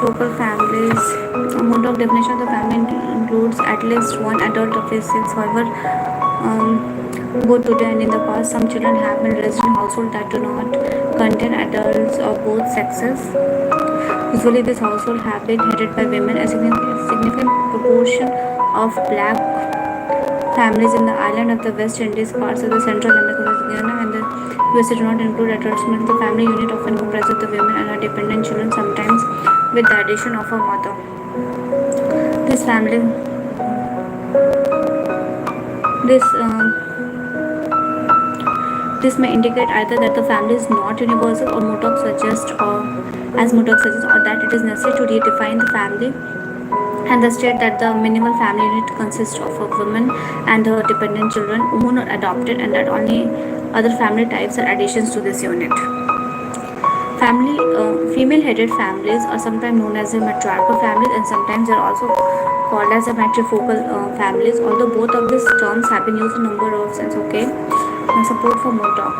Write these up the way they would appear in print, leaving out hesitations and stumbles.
Matrifocal families. A Murdoch definition of the family includes at least one adult of his sex. However, both today and in the past, some children have been raised in households that do not contain adults of both sexes. Usually, this household have been headed by women. A significant proportion of black families in the island of the West Indies, parts of the Central America, Guyana, and the USA do not include adults. The family unit often comprises the women and her dependent children, sometimes with the addition of a mother. This family, this this may indicate either that the family is not universal, or Murdoch suggests, or that it is necessary to redefine the family and the state that the minimal family unit consists of a woman and her dependent children who are adopted, and that only other family types are additions to this unit. Female-headed families are sometimes known as the matriarchal families, and sometimes they are also called as the matrifocal families. Although both of these terms have been used in a number of sense. Okay, now support for more talk.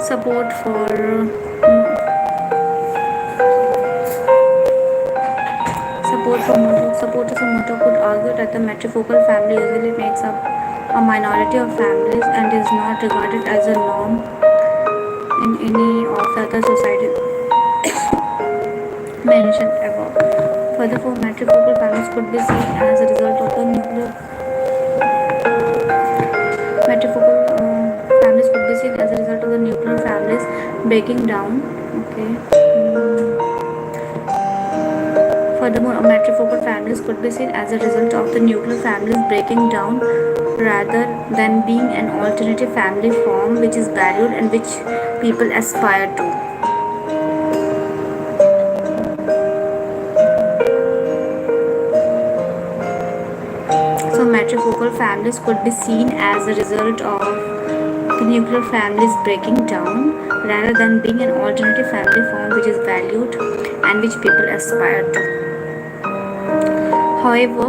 Support for supporters of Murdoch could argue that the matrifocal family usually makes up a minority of families and is not regarded as a norm in any of the other societies mentioned above. Furthermore, matrifocal families could be seen as a result of the nuclear matrifocal families could be seen as a result of the nuclear families breaking down. Okay. Furthermore, matrifocal families could be seen as a result of the nuclear families breaking down rather than being an alternative family form which is valued and which people aspire to. So, matrifocal families could be seen as a result of the nuclear families breaking down rather than being an alternative family form which is valued and which people aspire to. However,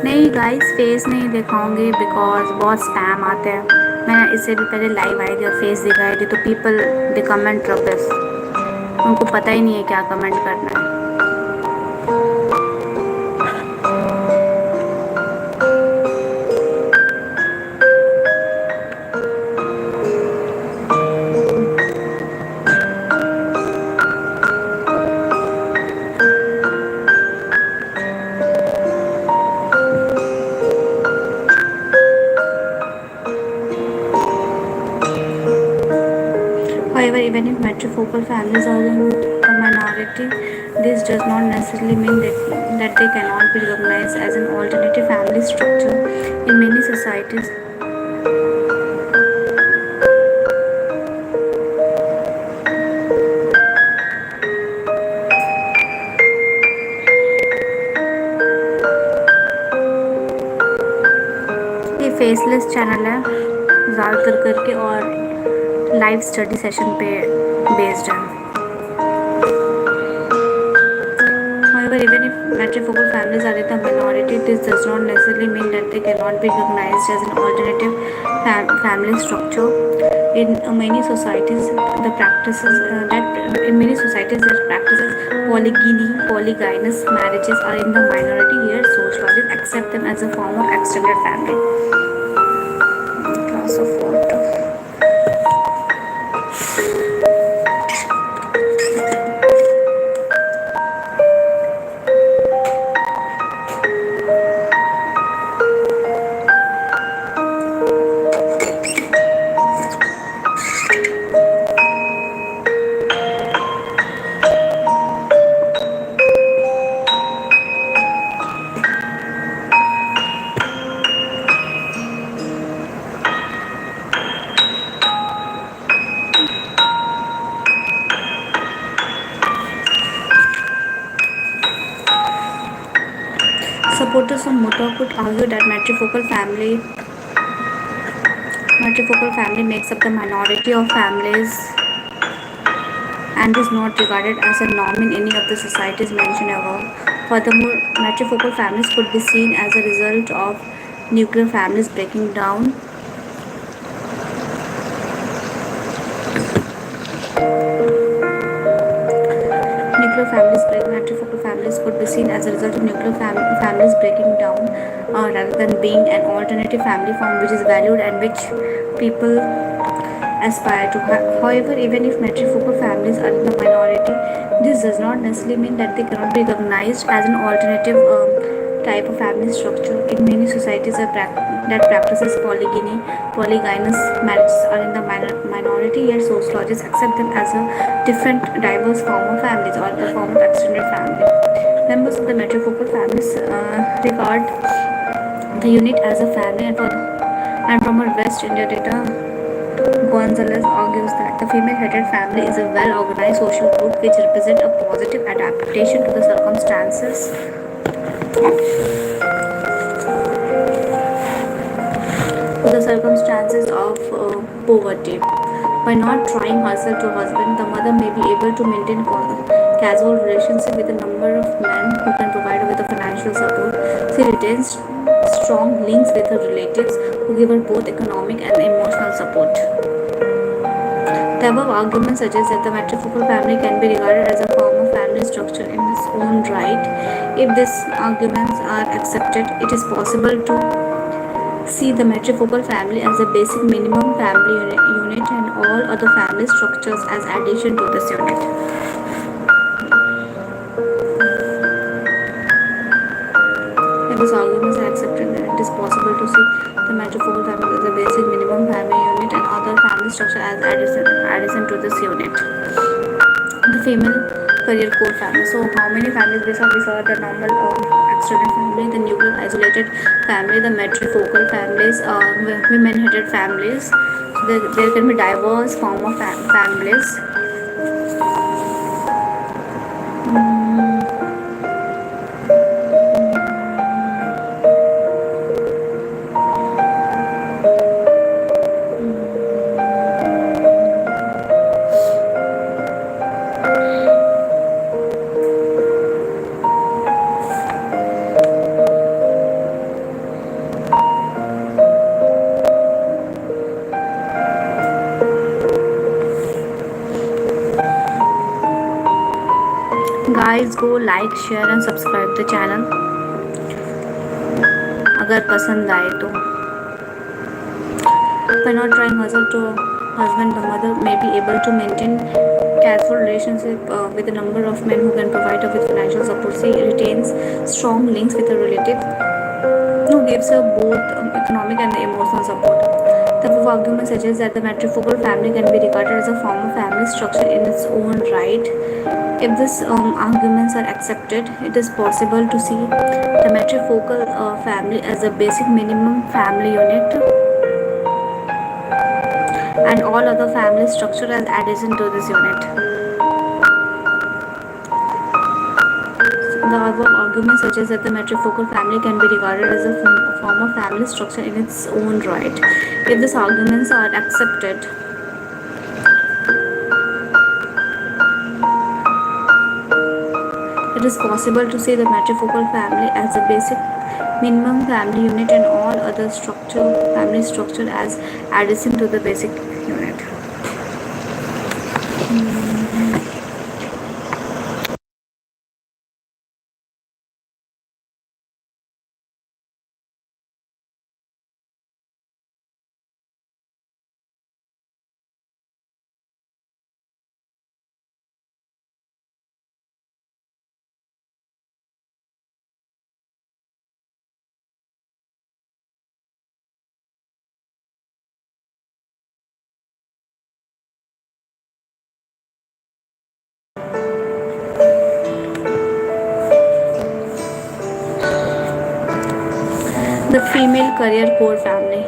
नहीं guys face नहीं दिखाऊंगी because बहुत spam आते हैं. मैंने इससे भी पहले लाइव आई थी और फेस दिखाई थी, तो पीपल दे कमेंट रबिश, उनको पता ही नहीं है क्या कमेंट करना है. However, even if matrifocal families are in the minority, this does not necessarily mean that they cannot be recognized as an alternative family structure in many societies. ये faceless channel है ज़्यादातर करके और लाइव स्टडी सेशन पे based है. However, even if matrifocal families are in the minority, this does not necessarily mean that they cannot be recognized as an alternative family structure. In many societies, the practices polygyny, polygynous marriages are in the minority. Here, sociologists accept them as a form of extended family. Glass of water. Supporters of Mutta could argue that matrifocal family makes up the minority of families and is not regarded as a norm in any of the societies mentioned above. Furthermore, matrifocal families could be seen as a result of nuclear families breaking down. Matrifocal families could be seen as a result of families breaking down rather than being an alternative family form which is valued and which people aspire to. However, even if matrifocal families are in the minority, this does not necessarily mean that they cannot be recognized as an alternative type of family structure. In many societies that practices polygynous marriages are in the minority, yet sociologists accept them as a different, diverse form of families or the form of extended family. Members of the matrifocal families regard the unit as a family, and from our West India data, Gonzalez argues that the female-headed family is a well-organized social group which represents a positive adaptation to the circumstances of poverty. By not trying herself to husband, the mother may be able to maintain casual relationship with a number of men who can provide her with a financial support. She retains strong links with her relatives who give her both economic and emotional support. The above argument suggests that the matrifocal family can be regarded as a form of family structure in its own right. If these arguments are accepted, it is possible to see the matrifocal family as a basic minimum family unit and all other family structures as addition to this unit. If these arguments are accepted, then it is possible to see the matrifocal family as a basic minimum family unit and other family structure as addition to this unit. The female career core family. So, how many families we saw? We saw the normal extended family, the nuclear isolated family, the matrifocal families, women-headed families. There can be diverse form of families. Guys, go like, share and subscribe the channel अगर पसंद आए तो. By not trying herself to husband, the mother may be able to maintain casual relationship with a number of men who can provide her with financial support. She retains strong links with her relative who gives her both economic and emotional support. The above argument suggests that the matrifocal family can be regarded as a form of family structure in its own right. If these arguments are accepted, it is possible to see the matrifocal family as a basic minimum family unit and all other family structure as addition to this unit. The above argument suggests that the matrifocal family can be regarded as a form of family structure in its own right. If these arguments are accepted, it is possible to see the matrifocal family as a basic minimum family unit and all other family structure as addition to the basic unit. The female career core family.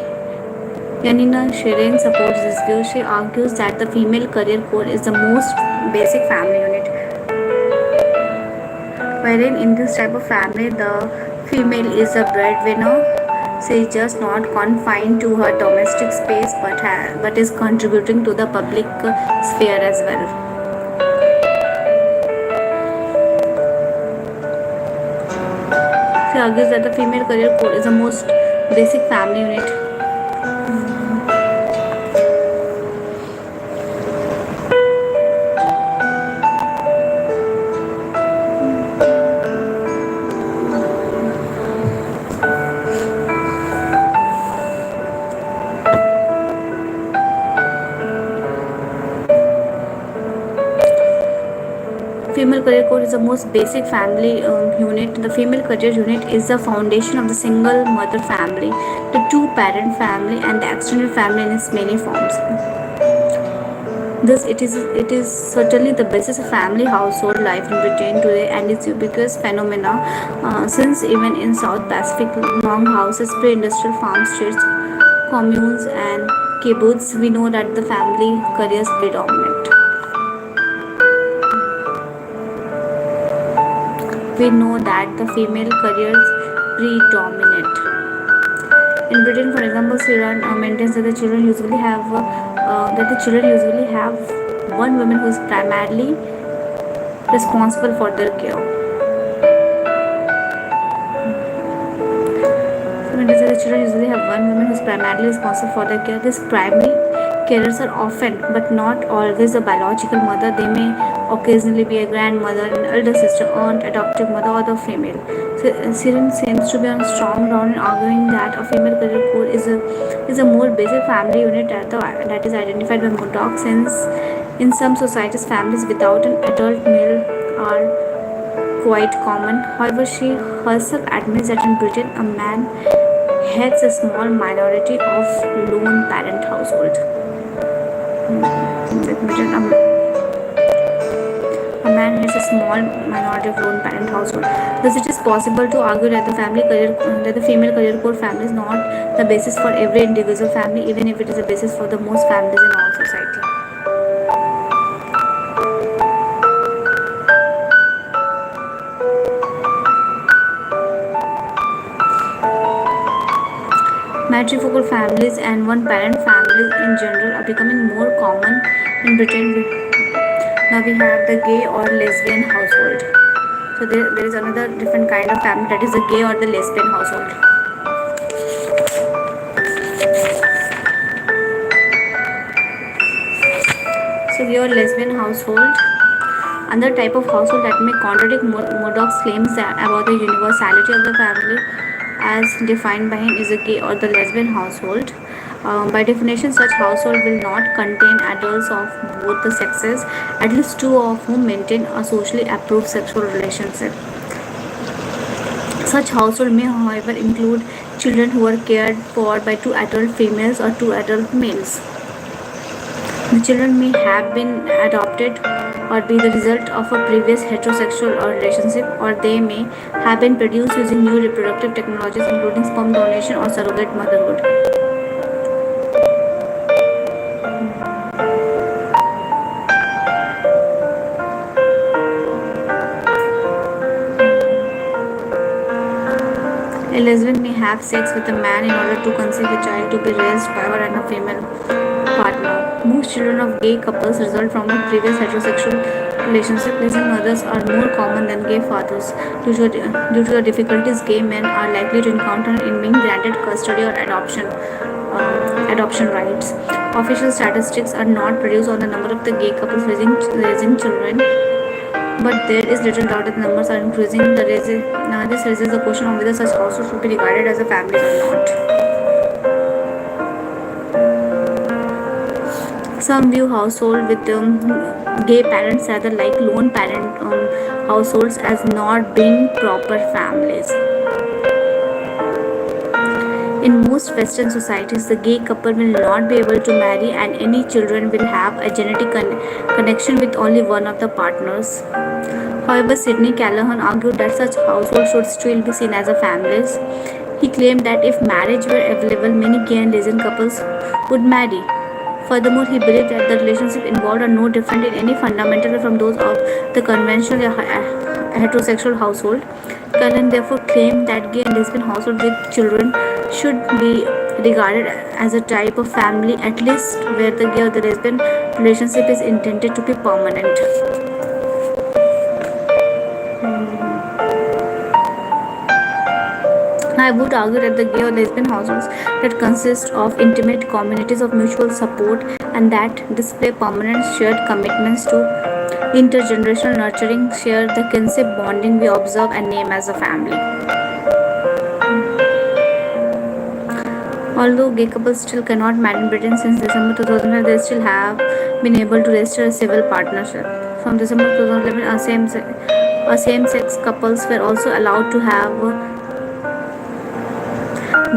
Yanina Shirin supports this view. She argues that the female career core is the most basic family unit, wherein in this type of family the Female is a breadwinner. She is just not confined to her domestic space but is contributing to the public sphere as well. She argues that the female career code is the most basic family unit. Female career code is the most basic family unit. The female career unit is the foundation of the single mother family, the two parent family, and the extended family in its many forms. Thus, it is certainly the basis of family household life in Britain today, and its ubiquitous phenomena. Since even in South Pacific, long houses, pre-industrial farm states, communes, and kibbutz, we know that the family careers predominate. We know that the female careers predominate. In Britain, for example, Siran maintains that the children usually have one woman who is primarily responsible for their care. So maintains that the children usually have one woman who is primarily responsible for their care. These primary carers are often, but not always, a biological mother. They may occasionally be a grandmother, an elder sister, aunt, adoptive mother, or the female. So, Siren seems to be on strong ground in arguing that a female career code is a more basic family unit that is identified by Murdoch, since in some societies families without an adult male are quite common. However, she herself admits that in Britain a man heads a small minority of lone parent household. A man has a small minority of lone parent household. Thus, it is possible to argue that the female career code family is not the basis for every individual family, even if it is the basis for the most families in all society. Matrifocal families and one-parent families in general are becoming more common in Britain. Now we have the gay or lesbian household. So there is another different kind of family, that is the gay or the lesbian household. So gay or lesbian household, another type of household that may contradict Murdoch's claims about the universality of the family as defined by him, is a gay or the lesbian household. By definition, such household will not contain adults of both the sexes, at least two of whom maintain a socially approved sexual relationship. Such household may, however, include children who are cared for by two adult females or two adult males. The children may have been adopted or be the result of a previous heterosexual relationship, or they may have been produced using new reproductive technologies, including sperm donation or surrogate motherhood. A lesbian may have sex with a man in order to conceive a child to be raised by her and a female partner. Most children of gay couples result from a previous heterosexual relationship. Lesbian mothers are more common than gay fathers due to the difficulties gay men are likely to encounter in being granted custody or adoption rights. Official statistics are not produced on the number of the gay couples raising children, but there is little doubt that the numbers are increasing. This raises the question of whether such households should be regarded as a family or not. Some view household with gay parents rather like lone parent households as not being proper families. In most Western societies, the gay couple will not be able to marry, and any children will have a genetic connection with only one of the partners. However, Sidney Callahan argued that such households should still be seen as a families. He claimed that if marriage were available, many gay and lesbian couples would marry. Furthermore, he believed that the relationship involved are no different in any fundamental way from those of the conventional heterosexual household. Cullen therefore claimed that gay and lesbian households with children should be regarded as a type of family, at least where the gay or the lesbian relationship is intended to be permanent. I would argue that the gay or lesbian households that consist of intimate communities of mutual support and that display permanent shared commitments to intergenerational nurturing share the kinship bonding we observe and name as a family. Although gay couples still cannot marry in Britain since December 2005, they still have been able to register a civil partnership. From December 2011, same-sex couples were also allowed to have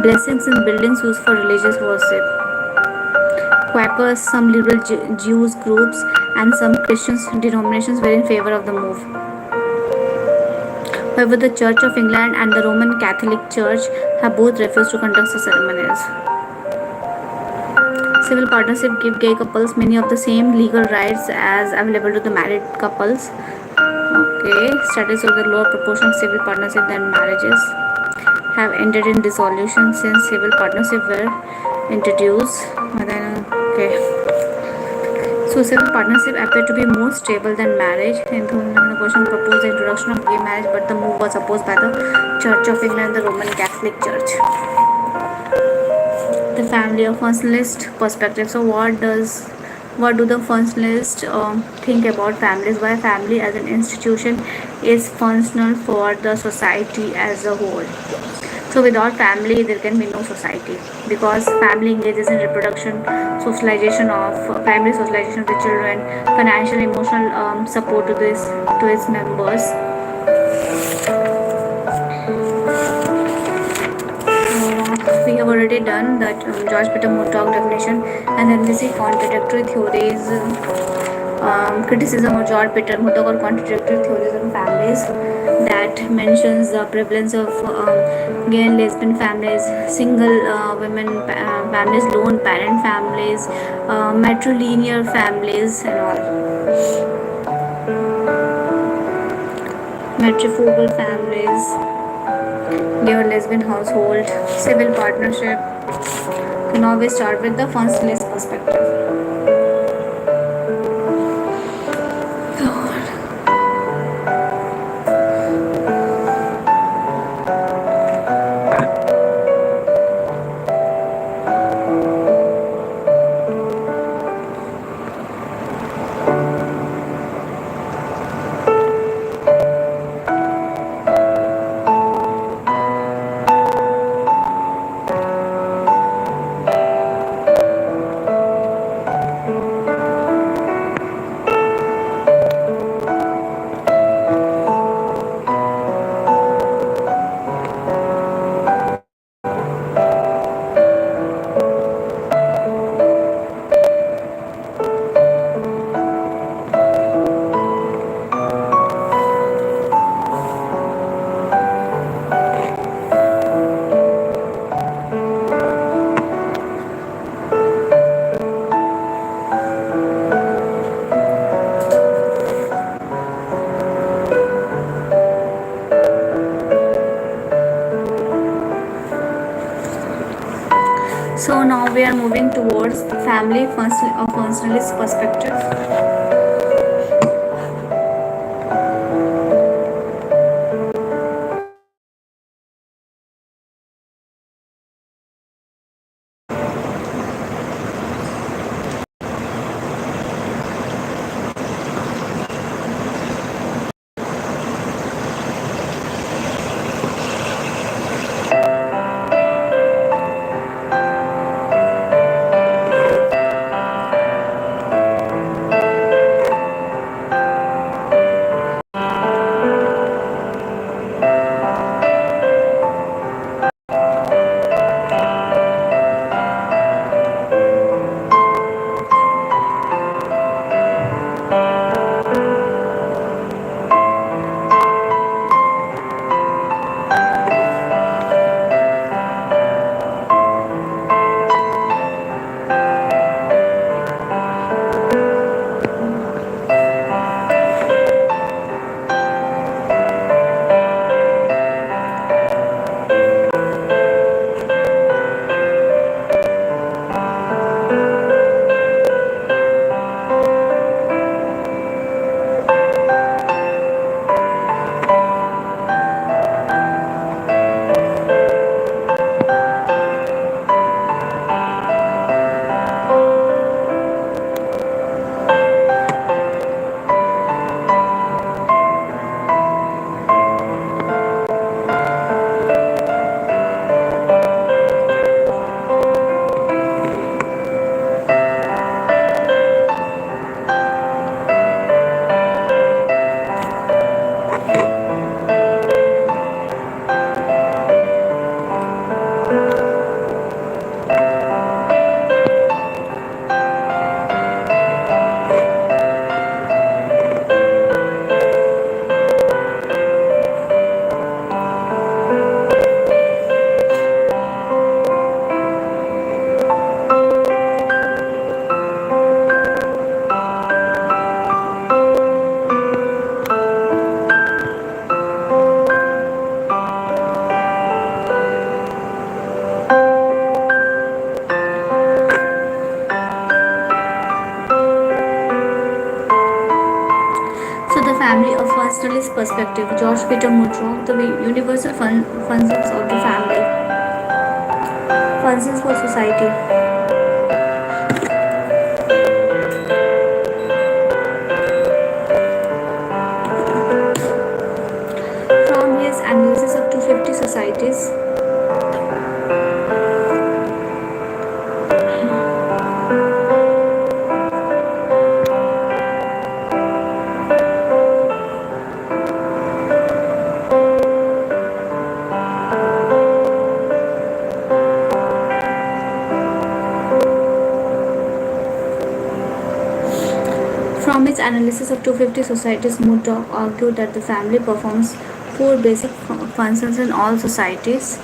blessings in buildings used for religious worship. Quakers, some liberal Jews groups, and some Christian denominations were in favor of the move. However, the Church of England and the Roman Catholic Church have both refused to conduct the ceremonies. Civil partnership give gay couples many of the same legal rights as available to the married couples. Okay, studies of the lower proportion of civil partnership than marriages have ended in dissolution since civil partnership were introduced. Okay. So civil partnership appeared to be more stable than marriage. In 2011, the Constitution proposed the introduction of gay marriage, but the move was opposed by the Church of England and the Roman Catholic Church. The family of functionalist perspective. So what do the functionalists think about families? Why family as an institution is functional for the society as a whole? So without family, there can be no society because family engages in reproduction, socialization of primary socialization of the children, financial, emotional support to its members. We have already done that George Peter Murdoch definition, and then we see contradictory theories. Criticism of George Peter Murdoch or contradictory theories on families that mentions the prevalence of gay and lesbian families, single women families, lone parent families, matrilineal families, and all. Matrifocal families, gay or lesbian household, civil partnership. Now we start with the functionalist perspective. So now we are moving towards family functionalist perspective. nationalist perspective, George Peter Murdoch, the universal functions of the family, functions for society. From his analysis of 250 societies, from his analysis of 250 societies, Murdoch argued that the family performs four basic functions in all societies,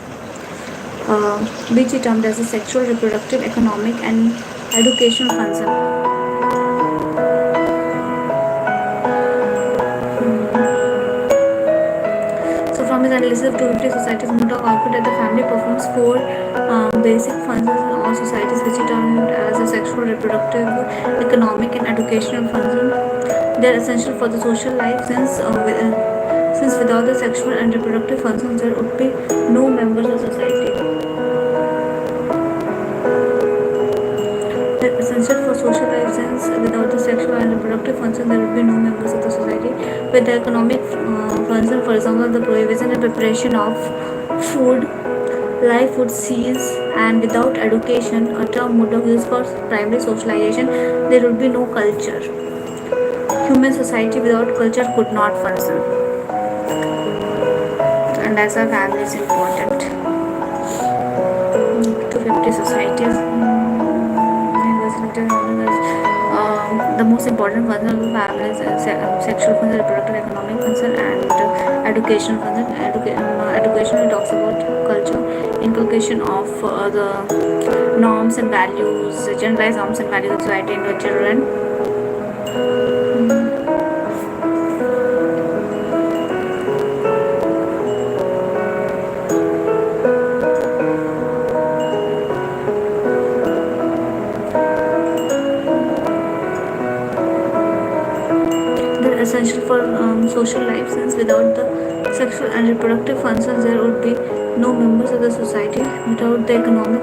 which he termed as a sexual, reproductive, economic, and educational function. So, from his analysis of 250 societies, Murdoch argued that the family performs four basic functions in all societies, which he termed as a sexual, reproductive, economic, and educational function. They are essential for the social life since without the sexual and reproductive functions, there would be no members of society. They're essential for social life since without the sexual and reproductive function, there would be no members of the society. With the economic function, for example, the prohibition and preparation of food, life would cease, and without education, a term Murdoch used for primary socialization, there would be no culture. Human society without culture could not function, and that's why family is important. 250 societies. The most important function of the family is sexual function, reproductive, economic function, and educational function. Education talks about culture, inculcation of the norms and values, generalized norms and values of society into children. Essential for social life since without the sexual and reproductive functions there would be no members of the society. Without the economic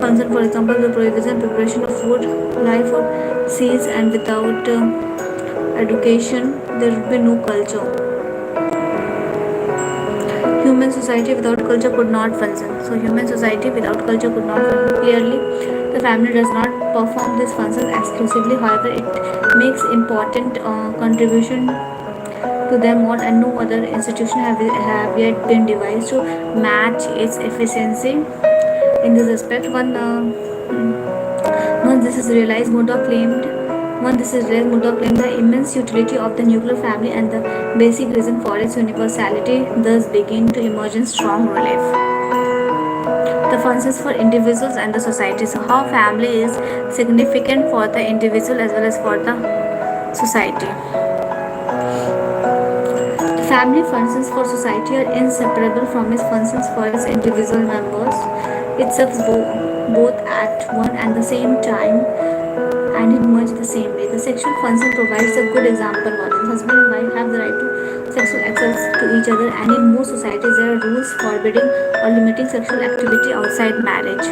function, for example, the provision preparation of food, life would cease, and without education there would be no culture. Human society without culture could not function. So human society without culture could not function. Clearly, the family does not perform this function exclusively. However, it makes important contribution to them all, and no other institution have yet been devised to match its efficiency in this aspect. Once this is realized, Murdoch claimed the immense utility of the nuclear family and the basic reason for its universality thus begin to emerge in strong relief. The functions for individuals and the society. So, how family is significant for the individual as well as for the society. The family functions for society are inseparable from its functions for its individual members. It serves both at one and the same time and in much the same way. The sexual function provides a good example for this. Husband and wife have the right to sexual access to each other, and in most societies there are rules forbidding or limiting sexual activity outside marriage.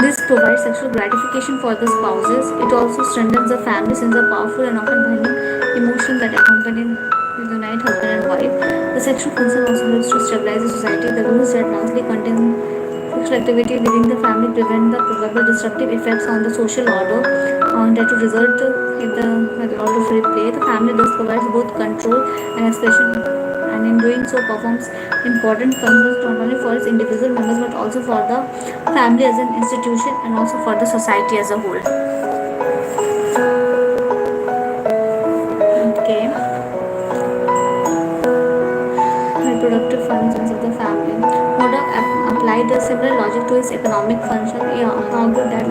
This provides sexual gratification for the spouses. It also strengthens the family since the powerful and often binding emotion that accompany the unite husband and wife. The sexual function also helps to stabilize the society. The rules that largely contain sexual activity within the family prevent the probable disruptive effects on the social order that would result if the lot of free play. The family thus provides both control and expression, and in doing so performs important functions not only for its individual members but also for the family as an institution and also for the society as a whole. Okay. Reproductive functions of the family. Murdoch applied a similar logic to its economic function. He argued that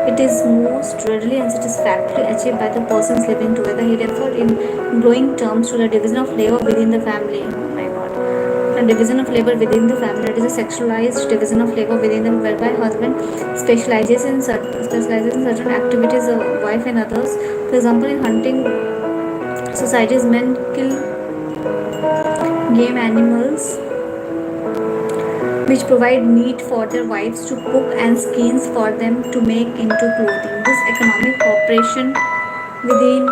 it is most readily and satisfactorily achieved by the persons living together. He referred in glowing terms to the division of labor within the family. Oh my god. The division of labor within the family. It is a sexualized division of labor within them whereby husband specializes in certain activities, wife in others. For example, in hunting, Society's men kill game animals which provide meat for their wives to cook and skins for them to make into clothing. This economic cooperation within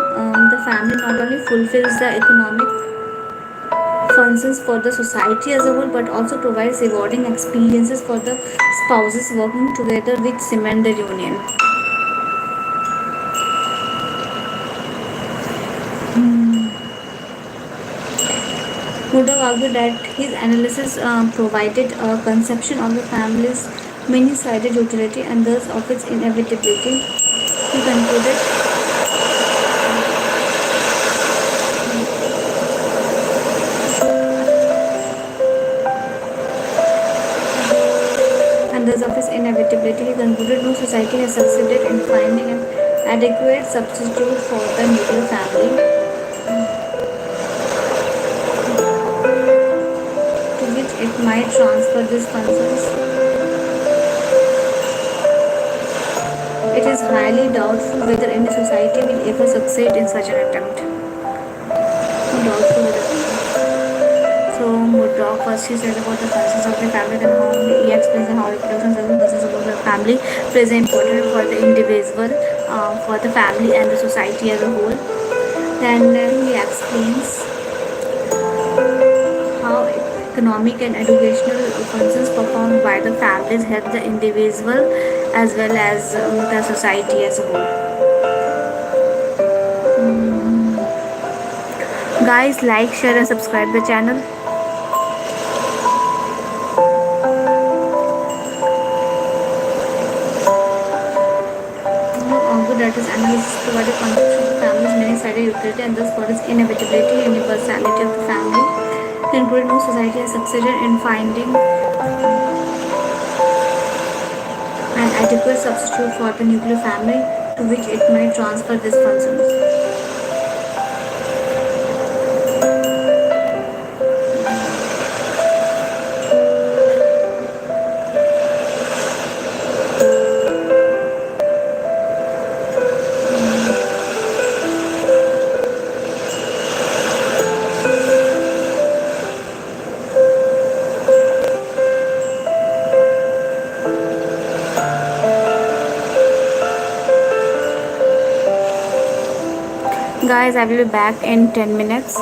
the family not only fulfills the economic functions for the society as a whole but also provides rewarding experiences for the spouses working together which cement the union. Murdoch argued that his analysis provided a conception of the family's many-sided utility and thus of its inevitability. He concluded and thus of its inevitability, he concluded no society has succeeded in finding an adequate substitute for the nuclear family to which it might transfer these functions. It is highly doubtful whether any society will ever succeed in such an attempt. Doubtful whether. So Murdoch first he said about the functions of the family, then how he explains how reproduction system functions about the family plays an important for the individual, for the family and the society as a whole. Then he explains how economic and educational functions performed by the families help the individual as well as the society as a whole. Guys, like, share, and subscribe the channel. Argue that his analysis provided context of the family's many-sided utility and thus for its inevitability and universality of the family. He concluded no society has succeeded in finding an adequate substitute for the nuclear family to which it might transfer these functions. Guys, I will be back in 10 minutes.